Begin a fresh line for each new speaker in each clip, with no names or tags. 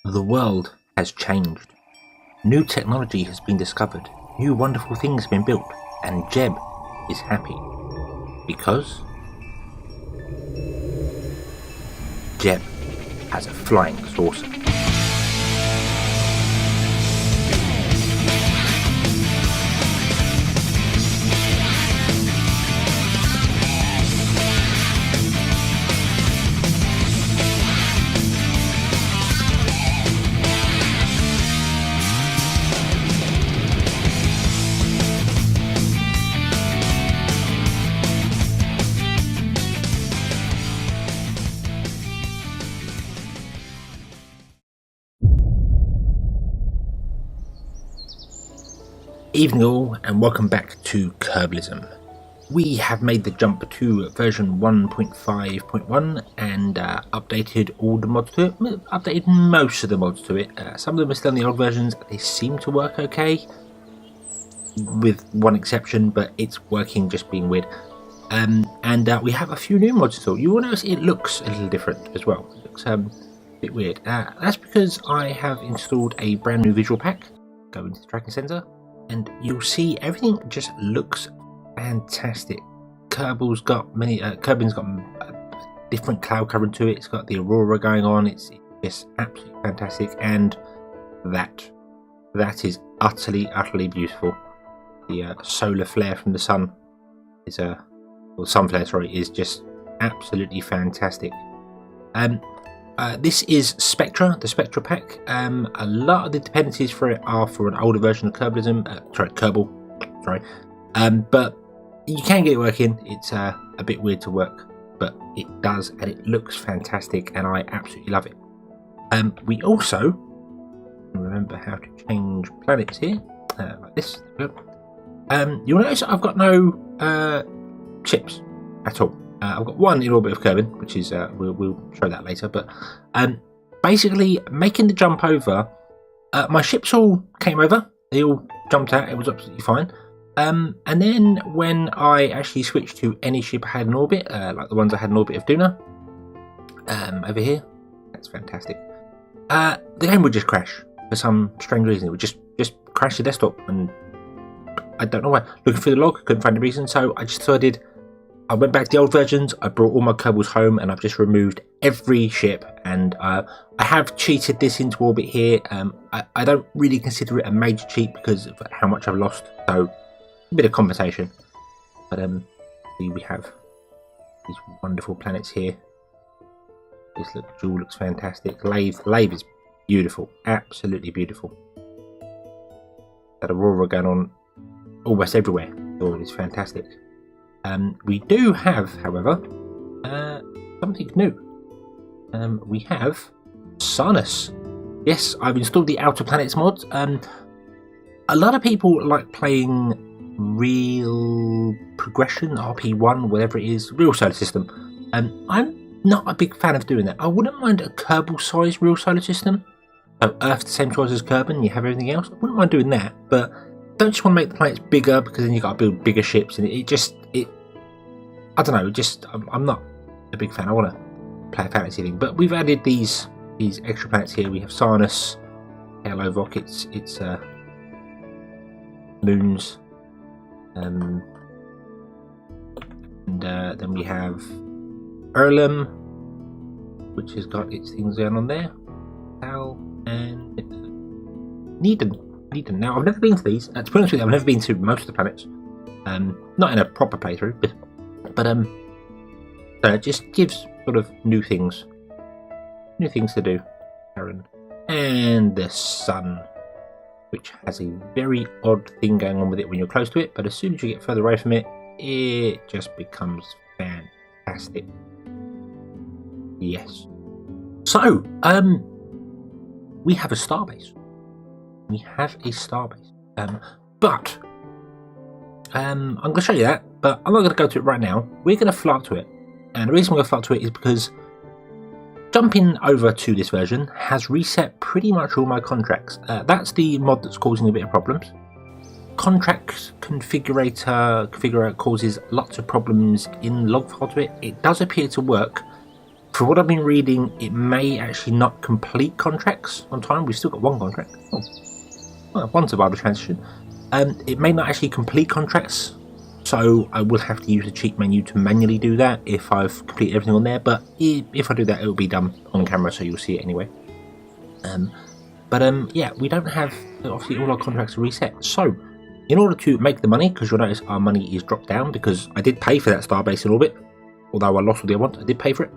The world has changed. New technology has been discovered, new wonderful things have been built, and Jeb is happy. Because Jeb has a flying saucer. Evening all, and welcome back to Kerbalism. We have made the jump to version 1.5.1 and updated all the mods to it, updated most of the mods to it. Some of them are still in the old versions. They seem to work okay, with one exception, but it's working, just being weird. And we have a few new mods installed. You will notice it looks a little different as well. It looks a bit weird. That's because I have installed a brand new visual pack. Go into the tracking center, and you'll see everything just looks fantastic. Kerbin's got a different cloud covering to it. It's got the aurora going on. It's just absolutely fantastic, and that is utterly beautiful. The solar flare from the sun is sun flare, sorry, is just absolutely fantastic. This is Spectra, the Spectra pack. A lot of the dependencies for it are for an older version of Kerbalism, Kerbal, but you can get it working. It's a bit weird to work, but it does, and it looks fantastic, and I absolutely love it. We also remember how to change planets here, like this. You'll notice I've got no ships at all. I've got one in orbit of Kerbin, which is we'll show that later. But basically, making the jump over, my ships all came over. They all jumped out. It was absolutely fine. And then when I actually switched to any ship I had in orbit, like the ones I had in orbit of Duna, over here, that's fantastic. The game would just crash for some strange reason. It would just crash the desktop, and I don't know why. Looking through the log, couldn't find a reason. So I just decided. I went back to the old versions, I brought all my Kerbals home, and I've just removed every ship, and I have cheated this into orbit here. I don't really consider it a major cheat because of how much I've lost, so a bit of compensation. But see, we have these wonderful planets here. This jewel looks fantastic. Lathe is beautiful, absolutely beautiful. That aurora going on almost everywhere. Oh, it's fantastic. We do have, however, something new. We have Sarnus. Yes, I've installed the Outer Planets mod. A lot of people like playing Real Progression, RP1, whatever it is, Real Solar System. I'm not a big fan of doing that. I wouldn't mind a Kerbal-sized Real Solar System. So Earth the same size as Kerbin, you have everything else. I wouldn't mind doing that, but don't just want to make the planets bigger because then you've got to build bigger ships, and I don't know, I'm not a big fan. I want to play a fantasy thing, but we've added these extra planets here. We have Sarnus, Hellovok, its moons, and then we have Erlem, which has got its things down on there, Tal, and Needon. Now, I've never been to these. To be honest with you, I've never been to most of the planets. Not in a proper playthrough, but it just gives sort of new things to do. Aaron, and the sun, which has a very odd thing going on with it when you're close to it, but as soon as you get further away from it, it just becomes fantastic. Yes. So, we have a starbase. But I'm going to show you that, but I'm not going to go to it right now. We're going to fly up to it, and the reason we're going to fly up to it is because jumping over to this version has reset pretty much all my contracts. That's the mod that's causing a bit of problems. Contract configurator causes lots of problems in log file to it. It does appear to work for what I've been reading, it may actually not complete contracts on time. We've still got one contract. Well, one survivor transition. It may not actually complete contracts, so I will have to use the cheat menu to manually do that if I've completed everything on there. But if I do that, it will be done on camera, so you'll see it anyway. Yeah, we don't have, obviously, all our contracts are reset. So, in order to make the money, because you'll notice our money is dropped down because I did pay for that starbase in orbit, although I lost all the other ones, I did pay for it.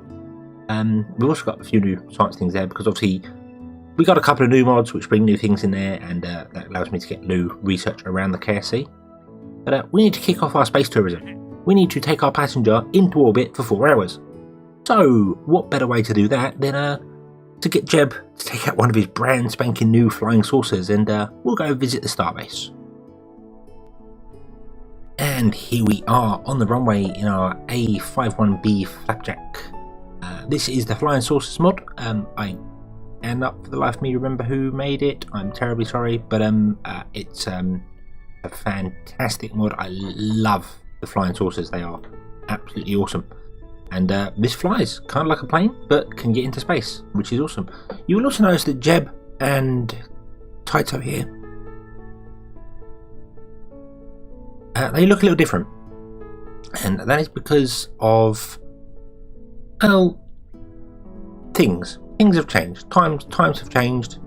We've also got a few new science things there because obviously we got a couple of new mods which bring new things in there, and that allows me to get new research around the KSC. But we need to kick off our space tourism. We need to take our passenger into orbit for 4 hours. So, what better way to do that than to get Jeb to take out one of his brand spanking new flying saucers, and we'll go visit the starbase. And here we are on the runway in our A51B Flapjack. This is the flying saucers mod. I cannot for the life of me remember who made it. I'm terribly sorry, but it's a fantastic mod. I love the flying saucers. They are absolutely awesome. And this flies kind of like a plane, but can get into space, which is awesome. You will also notice that Jeb and Taito here, they look a little different. And that is because of, well, things. Things have changed. Times have changed.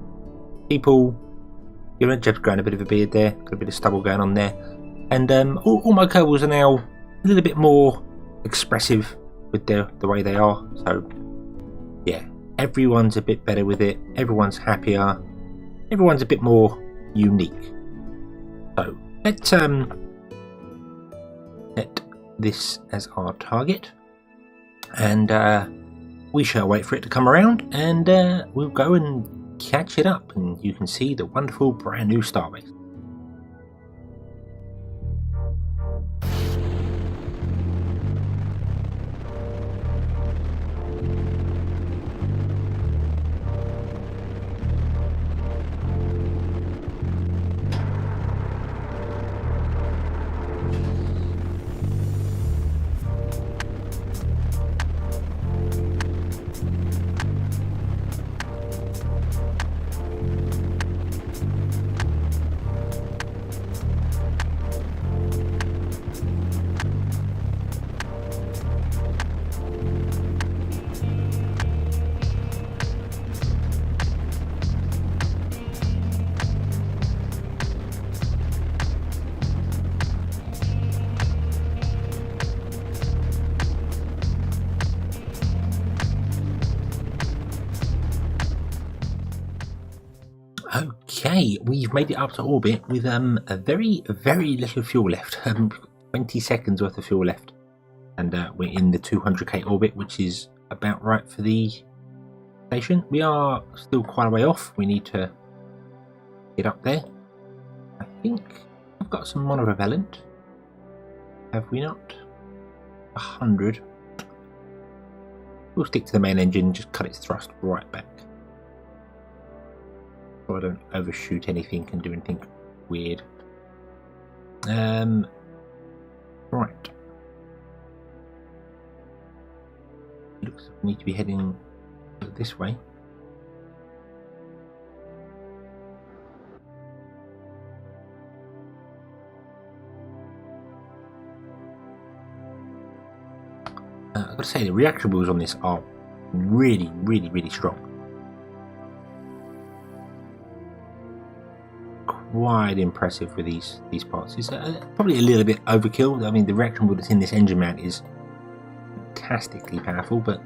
People, you know, Jeb's growing a bit of a beard there, got a bit of stubble going on there. And all my Kerbals are now a little bit more expressive with the way they are. So yeah, everyone's a bit better with it, everyone's happier, everyone's a bit more unique. So let's set this as our target, and we shall wait for it to come around, and we'll go and catch it up, and you can see the wonderful brand new starbase. Okay, we've made it up to orbit with a very little fuel left, 20 seconds worth of fuel left, and we're in the 200k orbit, which is about right for the station. We are still quite a way off. We need to get up there. I think I've got some monopropellant. Have we not? 100. We'll stick to the main engine, just cut its thrust right back, so I don't overshoot anything and do anything weird. Right. Looks like we need to be heading this way. I've got to say, the reaction wheels on this are really strong. Quite impressive with these parts. It's probably a little bit overkill. I mean, the reaction wheel that's in this engine mount is fantastically powerful, but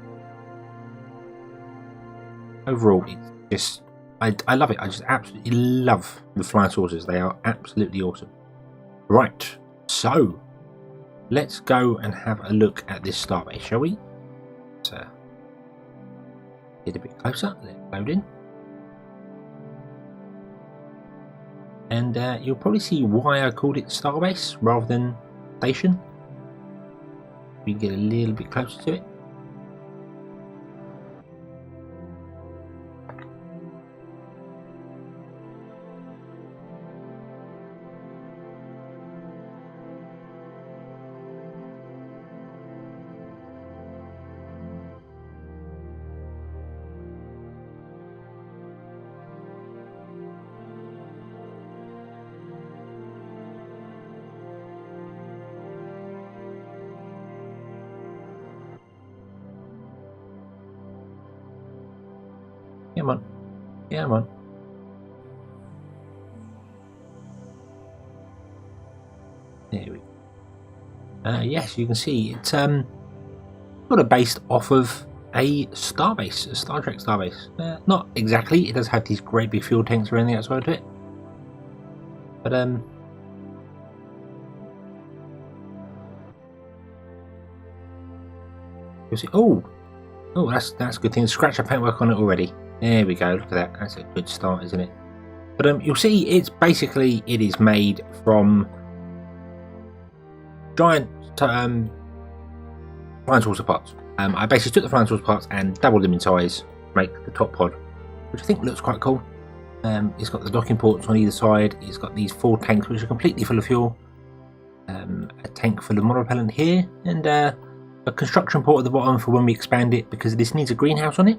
overall, it's just, I love it. I just absolutely love the flying saucers. They are absolutely awesome. Right, so let's go and have a look at this starbase, shall we? Let's get a bit closer. Let's load in. And you'll probably see why I called it Starbase rather than Station. We can get a little bit closer to it. Come on. Come on. There we go. Yes, you can see it's sort of based off of a starbase, a Star Trek starbase. Not exactly. It does have these great big fuel tanks around the outside of it. But you'll see. Oh, that's a good thing. Scratch our paintwork on it already. There we go. Look at that. That's a good start, isn't it? But you'll see it's basically it is made from giant flying saucer parts. I basically took the flying saucer parts and doubled them in size to make the top pod, which I think looks quite cool. It's got the docking ports on either side. It's got these 4 tanks which are completely full of fuel. A tank full of monopropellant here, and a construction port at the bottom for when we expand it, because this needs a greenhouse on it.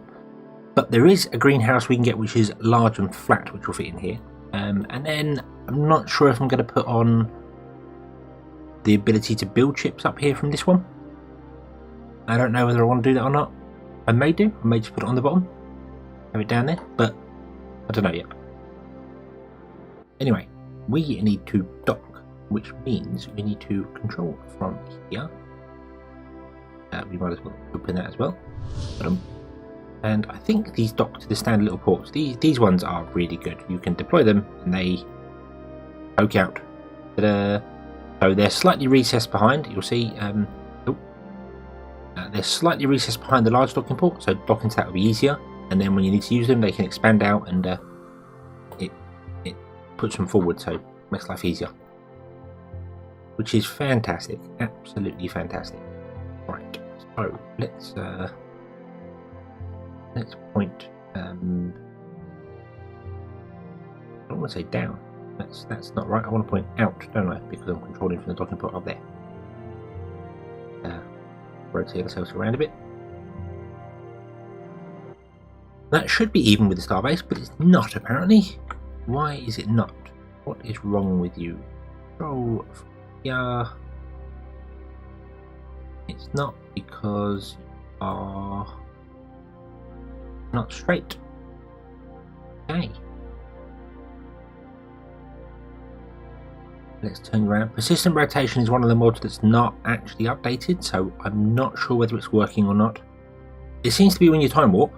But there is a greenhouse we can get which is large and flat, which will fit in here. And then I'm not sure if I'm going to put on the ability to build ships up here from this one. I don't know whether I want to do that or not. I may do. I may just put it on the bottom, have it down there, but I don't know yet. Anyway, we need to dock, which means we need to control from here. We might as well open that as well. And I think these dock to the standard little ports. These ones are really good. You can deploy them and they poke out. So they're slightly recessed behind. You'll see. They're slightly recessed behind the large docking port, so docking to that will be easier. And then when you need to use them, they can expand out, and it puts them forward, so it makes life easier. Which is fantastic, absolutely fantastic. Right, so let's point. I don't want to say down. That's not right. I want to point out, don't I? Because I'm controlling from the docking port up there. Rotate ourselves around a bit. That should be even with the starbase, but it's not apparently. Why is it not? What is wrong with you? Control. Yeah. It's not because you are not straight. Okay. Let's turn around. Persistent rotation is one of the mods that's not actually updated, so I'm not sure whether it's working or not. It seems to be when you time warp,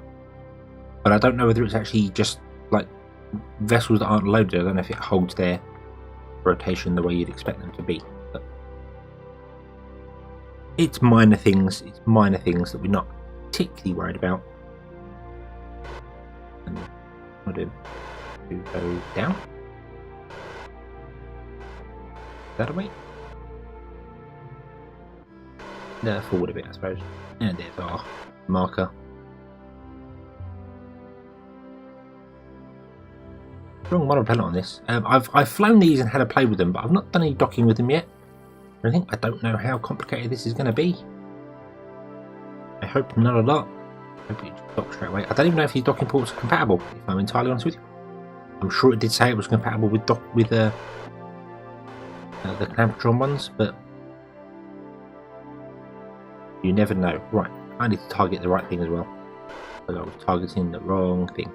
but I don't know whether it's actually just like vessels that aren't loaded. I don't know if it holds their rotation the way you'd expect them to be. But it's minor things. It's minor things that we're not particularly worried about. And I'll do to go down. That away? No, forward a bit, I suppose. And there's our marker. Wrong monopropellant on this. I've flown these and had a play with them, but I've not done any docking with them yet. I don't know how complicated this is going to be. I hope not a lot. I hope it just docks straight away. I don't even know if these docking ports are compatible, if I'm entirely honest with you. I'm sure it did say it was compatible with the Clampatron ones, but you never know. Right, I need to target the right thing as well, because I was targeting the wrong thing.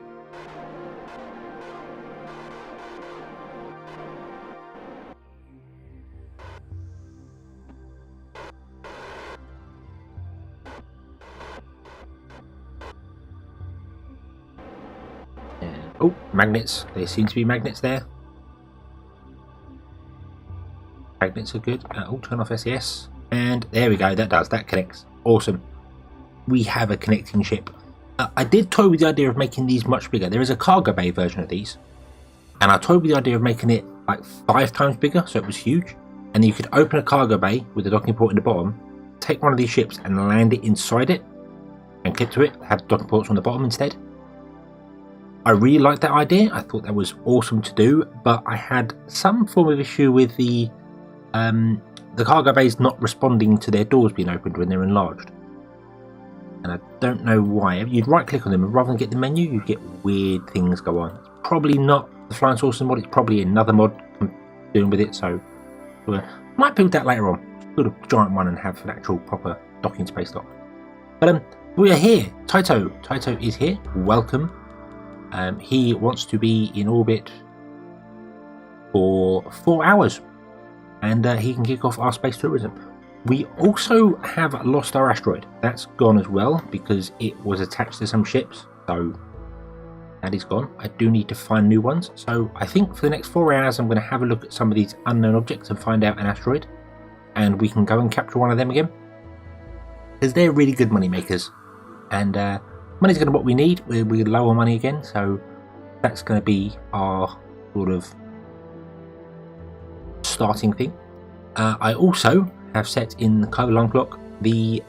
And, oh, magnets. There seem to be magnets there. Magnets are good. Oh, turn off SES. And there we go. That connects. Awesome. We have a connecting ship. I did toy with the idea of making these much bigger. There is a cargo bay version of these, and I toyed with the idea of making it like 5 times bigger, so it was huge. And you could open a cargo bay with a docking port in the bottom, take one of these ships and land it inside it, and clip to it. Have docking ports on the bottom instead. I really liked that idea. I thought that was awesome to do, but I had some form of issue with the cargo bays not responding to their doors being opened when they're enlarged, and I don't know why. You'd right click on them, and rather than get the menu, you get weird things go on. It's probably not the flying saucer mod, it's probably another mod doing with it, so I might build that later on. Build a giant one and have an actual proper docking space dock. But we are here. Taito is here. Welcome. He wants to be in orbit for 4 hours, and he can kick off our space tourism. We also have lost our asteroid. That's gone as well because it was attached to some ships, so that is gone. I do need to find new ones, so I think for the next 4 hours I'm going to have a look at some of these unknown objects and find out an asteroid, and we can go and capture one of them again, because they're really good money makers, and money's going to be what we need. We're low on money again, so that's going to be our sort of starting thing. I also have set in the Kerbal alarm clock the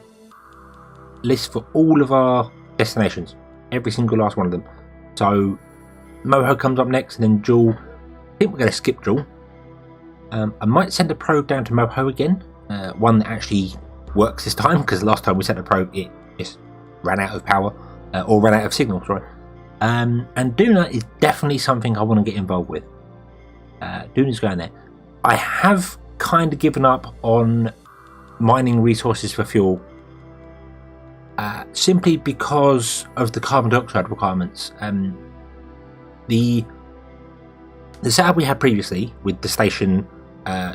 list for all of our destinations, every single last one of them. So Moho comes up next, and then Jewel. I think we're going to skip Jewel. I might send a probe down to Moho again, one that actually works this time, because last time we sent a probe it just ran out of power, or ran out of signal, sorry. And Duna is definitely something I want to get involved with. Duna's going there. I have kind of given up on mining resources for fuel, simply because of the carbon dioxide requirements. The setup we had previously with the station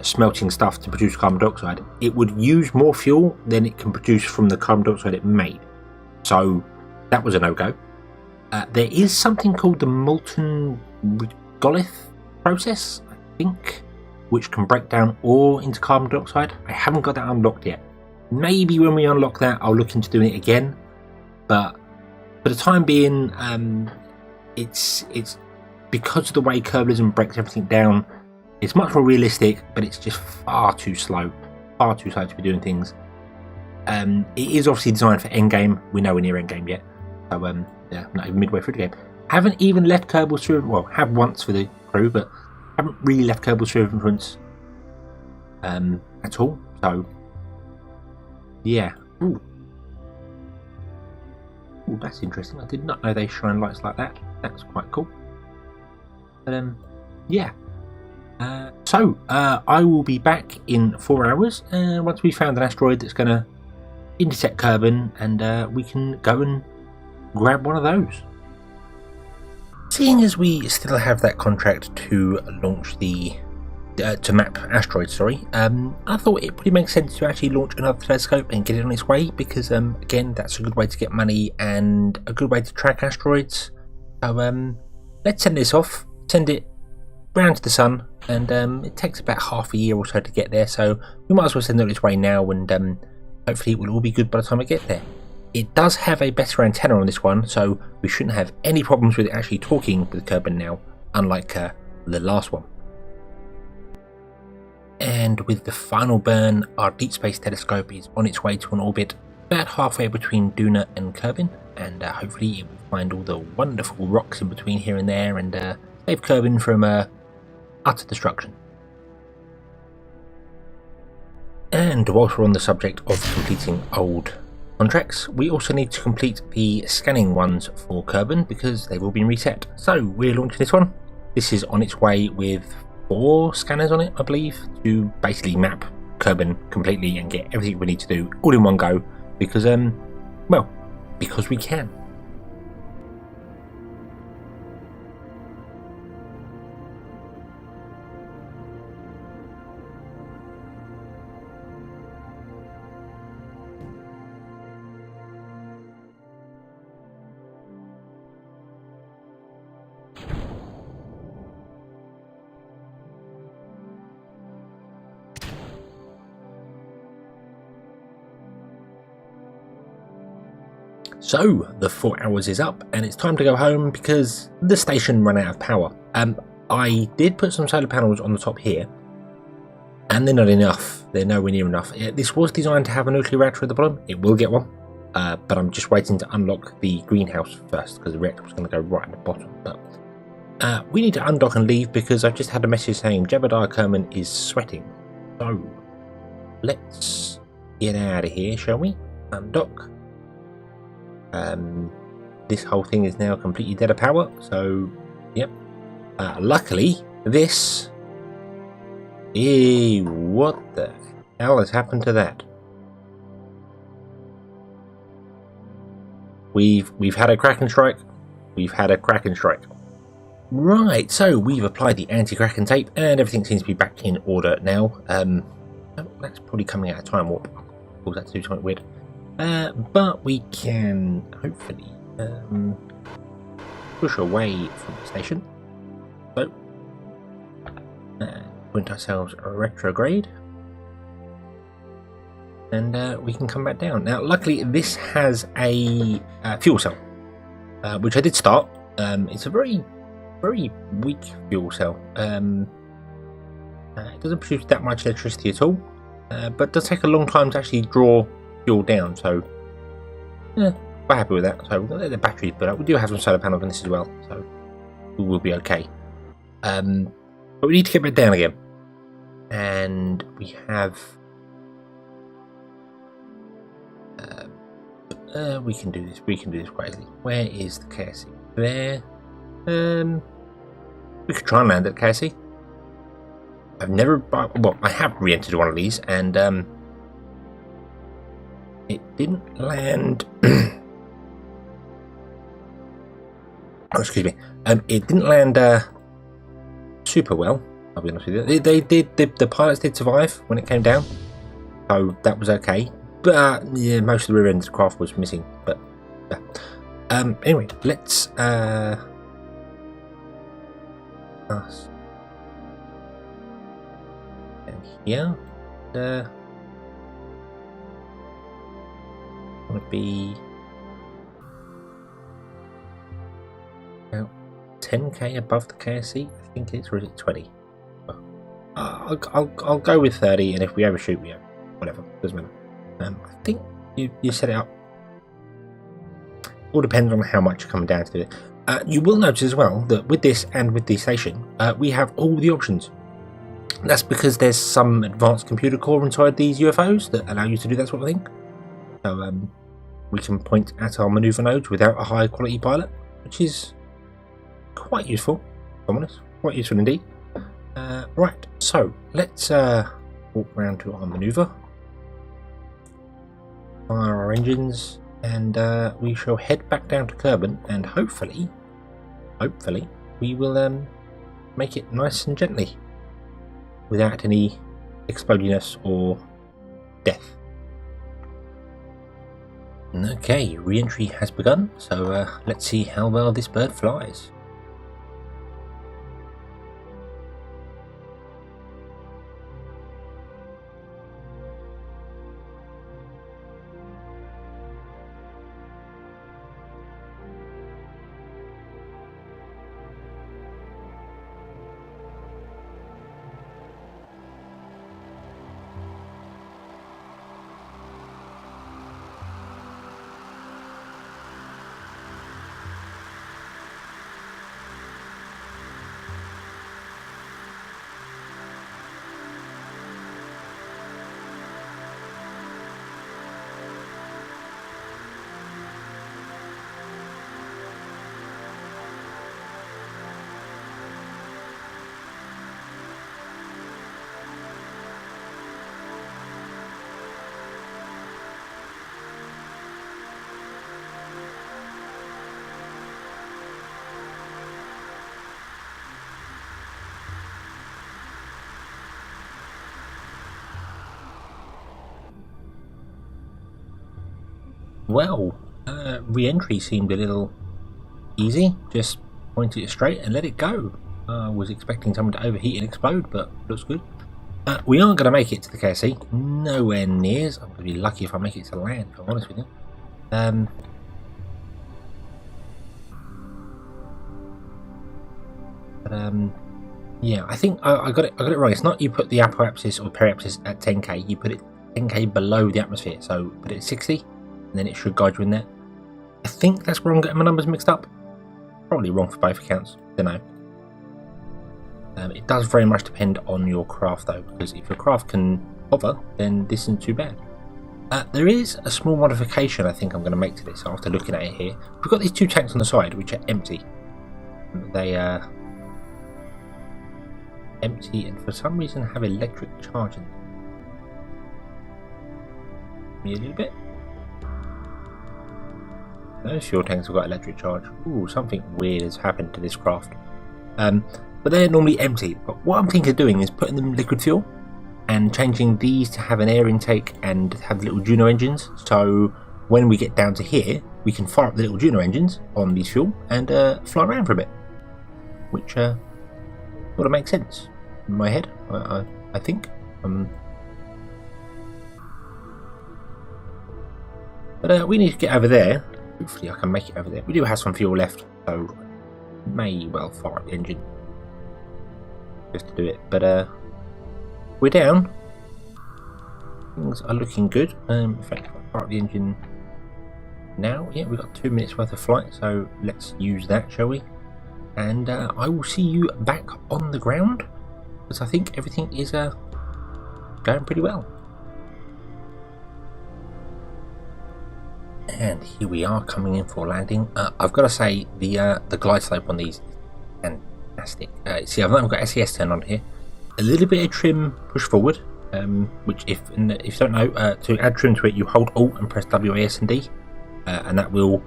smelting stuff to produce carbon dioxide, it would use more fuel than it can produce from the carbon dioxide it made, so that was a no-go. There is something called the molten regolith process, I think, which can break down ore into carbon dioxide. I haven't got that unlocked yet. Maybe when we unlock that I'll look into doing it again, but for the time being, it's because of the way Kerbalism breaks everything down. It's much more realistic, but it's just far too slow to be doing things. It is obviously designed for endgame. We're nowhere near endgame yet, so yeah, not even midway through the game. Haven't even left Kerbal Sphere. Well, have once for the crew, but haven't really left Kerbal Sphere of Influence at all. So yeah. Ooh, that's interesting. I did not know they shine lights like that. That's quite cool. But yeah. So I will be back in 4 hours once we've found an asteroid that's going to intercept Kerbin, and we can go and grab one of those. Seeing as we still have that contract to launch the to map asteroids, I thought it pretty makes sense to actually launch another telescope and get it on its way, because again, that's a good way to get money and a good way to track asteroids. So let's send this off, send it round to the sun, and it takes about half a year or so to get there, so we might as well send it on its way now, and hopefully it will all be good by the time I get there. It does have a better antenna on this one, so we shouldn't have any problems with it actually talking with Kerbin now, unlike the last one. And with the final burn, our Deep Space Telescope is on its way to an orbit about halfway between Duna and Kerbin, and hopefully it will find all the wonderful rocks in between here and there, and save Kerbin from utter destruction. And whilst we're on the subject of completing old contracts, we also need to complete the scanning ones for Kerbin, because they've all been reset. So we're launching this one. This is on its way with 4 scanners on it, I believe, to basically map Kerbin completely and get everything we need to do all in one go, because well, because we can. So the 4 hours is up, and it's time to go home because the station ran out of power. I did put some solar panels on the top here, and they're not enough. They're nowhere near enough. This was designed to have a nuclear reactor at the bottom. It will get one, but I'm just waiting to unlock the greenhouse first, because the reactor was going to go right at the bottom. But we need to undock and leave, because I've just had a message saying Jebediah Kerman is sweating. So let's get out of here, shall we? Undock. This whole thing is now completely dead of power, so yep. Luckily this... what the hell has happened to that? We've had a Kraken strike. we've had a Kraken strike. Right, so we've applied the anti-Kraken tape and everything seems to be back in order now. That's probably coming out of time warp. Cause that to do something weird. But we can hopefully push away from the station. So, point ourselves retrograde. And we can come back down. Now, luckily, this has a fuel cell, which I did start. It's a very weak fuel cell. It doesn't produce that much electricity at all, but does take a long time to actually draw fuel down. So, yeah, we're happy with that. So, we've got the batteries, but we do have some solar panels on this as well, so we will be okay. But we need to get back down again, and we have. We can do this. We can do this quite easily. Where is the KSC? There. We could try and land at KSC. I've never. Well, I have re-entered one of these, and it didn't land. Oh, excuse me. It didn't land super well. I'll be honest with you. They did. The pilots did survive when it came down, so that was okay. But yeah, most of the rear end of the craft was missing. But yeah. Anyway, let's us and here. Want to be about 10k above the KSC, I think it is, or is it 20? I'll go with 30, and if we overshoot, we whatever, doesn't matter. I think you set it up. All depends on how much you come down to it. You will notice as well that with this and with the station, we have all the options. That's because there's some advanced computer core inside these UFOs that allow you to do that sort of thing. So we can point at our maneuver nodes without a high quality pilot, which is quite useful, if I'm honest. Quite useful indeed. Right, so let's walk around to our maneuver. Fire our engines, and we shall head back down to Kerbal, and hopefully we will make it nice and gently without any explodiness or death. Okay, re-entry has begun, so let's see how well this bird flies. Well, re-entry seemed a little easy. Just point it straight and let it go. I was expecting someone to overheat and explode, but looks good. We aren't going to make it to the KSC. Nowhere near. I'm going to be lucky if I make it to land, if I'm honest with you. Yeah, I think I got it right. It's not you put the apoapsis or periapsis at 10k. You put it 10k below the atmosphere. So put it at 60. And then it should guide you in there. I think that's where I'm getting my numbers mixed up. Probably wrong for both accounts. Don't know. It does very much depend on your craft though, because if your craft can hover, then this isn't too bad. There is a small modification I think I'm going to make to this after looking at it here. We've got these two tanks on the side which are empty. They are empty and for some reason have electric charge in them. Me a little bit. those fuel tanks have got electric charge. Ooh, something weird has happened to this craft. But they're normally empty. But what I'm thinking of doing is putting them liquid fuel and changing these to have an air intake and have little Juno engines. So when we get down to here, we can fire up the little Juno engines on these fuel and fly around for a bit. Which sort of makes sense in my head, I think. But we need to get over there. Hopefully I can make it over there. We do have some fuel left, so may well fire up the engine just to do it. But we're down. Things are looking good. In fact, I'll fire up the engine now. Yeah, we've got 2 minutes worth of flight, so let's use that, shall we? And I will see you back on the ground, because I think everything is going pretty well. And here we are coming in for landing. I've got to say the glide slope on these is fantastic. See, I've not even got SES turned on here. A little bit of trim push forward, which if you don't know, to add trim to it, you hold Alt and press WAS and D, and that will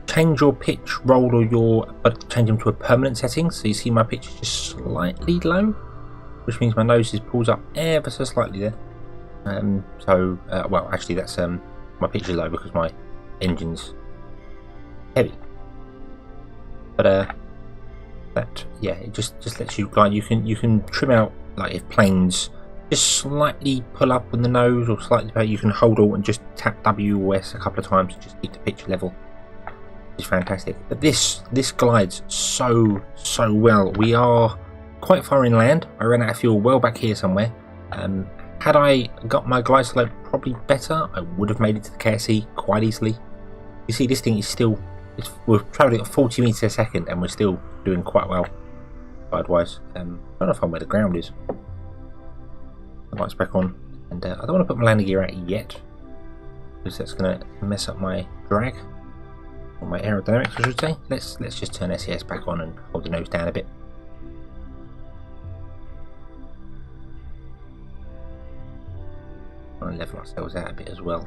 change your pitch, roll, or change them to a permanent setting. So you see my pitch is just slightly low, which means my nose pulls up ever so slightly there. Well, actually that's my pitch is low because my engine's heavy. But that, yeah, it just lets you glide. You can trim out, like if planes just slightly pull up on the nose or slightly better, you can hold Alt and just tap W or S a couple of times to just keep the pitch level. It's fantastic. But this glides so well. We are quite far inland. I ran out of fuel well back here somewhere. Had I got my glide slope probably better, I would have made it to the KSE quite easily. You see, this thing is still, we're travelling at 40 meters a second and we're still doing quite well glide-wise. I don't know if I'm where the ground is. Lights back on, and I don't want to put my landing gear out yet because that's going to mess up my drag, or my aerodynamics, I should say. Let's just turn SES back on and hold the nose down a bit. And level ourselves out a bit as well.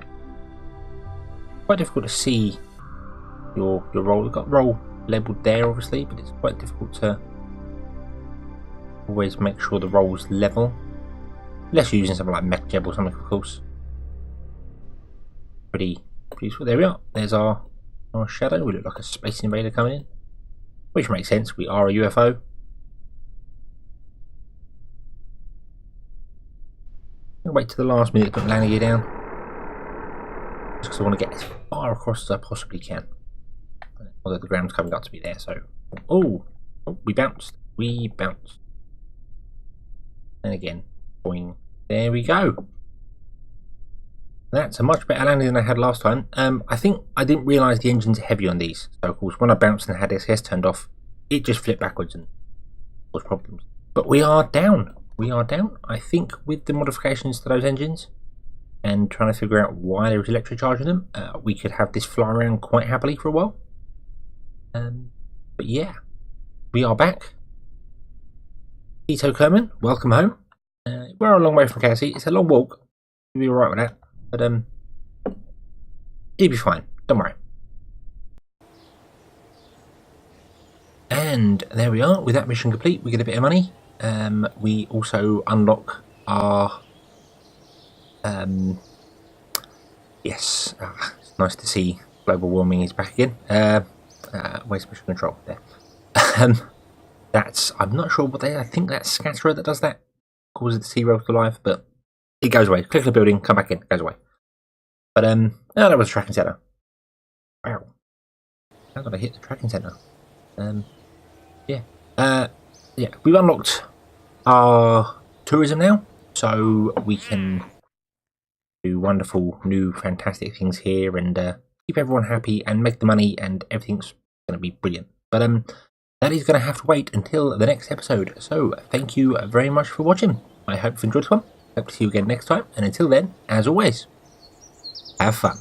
Quite difficult to see your roll. We've got roll labelled there obviously, but it's quite difficult to always make sure the roll's level. Unless you're using something like MechJeb or something, of course. Pretty useful. There we are. There's our shadow. We look like a space invader coming in, which makes sense. We are a UFO. I'll wait to the last minute to put landing gear down, just because I want to get as far across as I possibly can. Although the ground's coming up to me there, so oh, we bounced. And again, boing. There we go. That's a much better landing than I had last time. I think I didn't realise the engines are heavy on these. So of course when I bounced and had SES turned off, it just flipped backwards and caused problems. But we are down. I think with the modifications to those engines and trying to figure out why there is electric charge in them, we could have this fly around quite happily for a while. But yeah, we are back. Tito Kerman, welcome home. We're a long way from KSE. It's a long walk. You'll be alright with that. But you'll be fine. Don't worry. And there we are. With that mission complete, we get a bit of money. We also unlock our yes. It's nice to see global warming is back again. Where's mission control? There. That's, I'm not sure what they, I think that's Scatterer that does that. Causes the sea roll to life, but it goes away. Click the building, come back in, goes away. But oh, that was a tracking center. Wow. How did I hit the tracking center? Yeah. Yeah, we've unlocked our tourism now, so we can do wonderful new fantastic things here and keep everyone happy and make the money, and everything's going to be brilliant. But that is going to have to wait until the next episode. So thank you very much for watching. I hope you've enjoyed this one. Hope to see you again next time. And until then, as always, have fun.